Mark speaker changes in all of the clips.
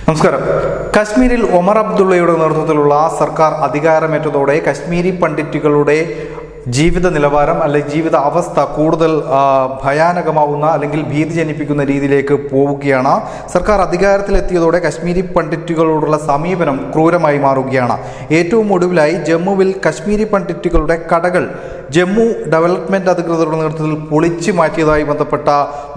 Speaker 1: നമസ്കാരം. കശ്മീരിൽ ഒമർ അബ്ദുള്ളയുടെ നേതൃത്വത്തിലുള്ള സർക്കാർ അധികാരമേറ്റതോടെ കശ്മീരി പണ്ഡിറ്റുകളുടെ ജീവിത നിലവാരം അല്ലെങ്കിൽ ജീവിത അവസ്ഥ കൂടുതൽ ഭയാനകമാവുന്ന അല്ലെങ്കിൽ ഭീതി ജനിപ്പിക്കുന്ന രീതിയിലേക്ക് പോവുകയാണ്. സർക്കാർ അധികാരത്തിലെത്തിയതോടെ കശ്മീരി പണ്ഡിറ്റുകളോടുള്ള സമീപനം ക്രൂരമായി മാറുകയാണ്. ഏറ്റവും ഒടുവിലായി ജമ്മുവിൽ കശ്മീരി പണ്ഡിറ്റുകളുടെ കടകൾ ജമ്മു ഡെവലപ്മെന്റ് അധികൃതരുടെ നേതൃത്വത്തിൽ പൊളിച്ചു മാറ്റിയതായി ബന്ധപ്പെട്ട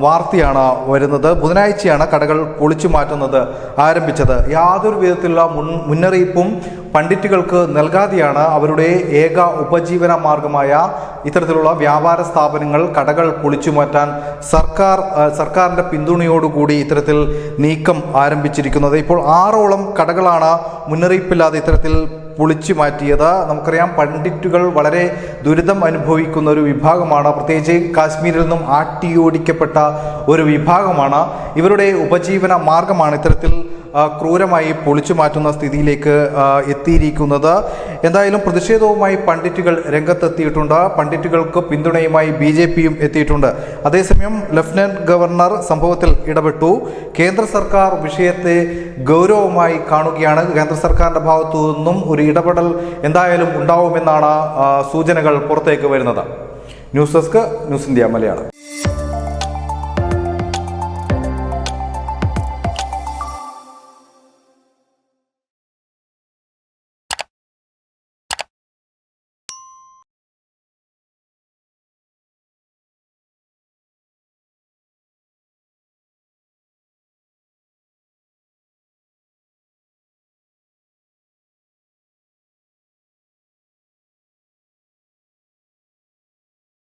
Speaker 1: വാർത്തയാണ് വരുന്നത്. ബുധനാഴ്ചയാണ് കടകൾ പൊളിച്ചു മാറ്റുന്നത് ആരംഭിച്ചത്. യാതൊരു വിധത്തിലുള്ള മുന്നറിയിപ്പും പണ്ഡിറ്റുകൾക്ക് നൽകാതെയാണ് അവരുടെ ഏക ഉപജീവന മാർഗമായ ഇത്തരത്തിലുള്ള വ്യാപാര സ്ഥാപനങ്ങൾ കടകൾ പൊളിച്ചു മാറ്റാൻ സർക്കാരിന്റെ പിന്തുണയോടുകൂടി ഇത്തരത്തിൽ നീക്കം ആരംഭിച്ചിരിക്കുന്നത്. ഇപ്പോൾ 6ഓളം കടകളാണ് മുന്നറിയിപ്പില്ലാതെ ഇത്തരത്തിൽ പൊളിച്ചു മാറ്റിയത്. നമുക്കറിയാം, പണ്ഡിറ്റുകൾ വളരെ ദുരിതം അനുഭവിക്കുന്ന ഒരു വിഭാഗമാണ്. പ്രത്യേകിച്ച് കാശ്മീരിൽ നിന്നും ആട്ടിയോടിക്കപ്പെട്ട ഒരു വിഭാഗമാണ്. ഇവരുടെ ഉപജീവന മാർഗമാണ് ഇത്തരത്തിൽ ക്രൂരമായി പൊളിച്ചു മാറ്റുന്ന സ്ഥിതിയിലേക്ക് എത്തിയിരിക്കുന്നത്. എന്തായാലും പ്രതിഷേധവുമായി പണ്ഡിറ്റുകൾ രംഗത്തെത്തിയിട്ടുണ്ട്. പണ്ഡിറ്റുകൾക്ക് പിന്തുണയുമായി BJPയും എത്തിയിട്ടുണ്ട്. അതേസമയം ലഫ്റ്റനന്റ് ഗവർണർ സംഭവത്തിൽ ഇടപെട്ടു. കേന്ദ്ര സർക്കാർ വിഷയത്തെ ഗൗരവമായി കാണുകയാണ്. കേന്ദ്ര സർക്കാരിന്റെ ഭാഗത്തു നിന്നും ഒരു ഇടപെടൽ എന്തായാലും ഉണ്ടാവുമെന്നാണ് സൂചനകൾ പുറത്തേക്ക് വരുന്നത്. News desk, news India Malayalam.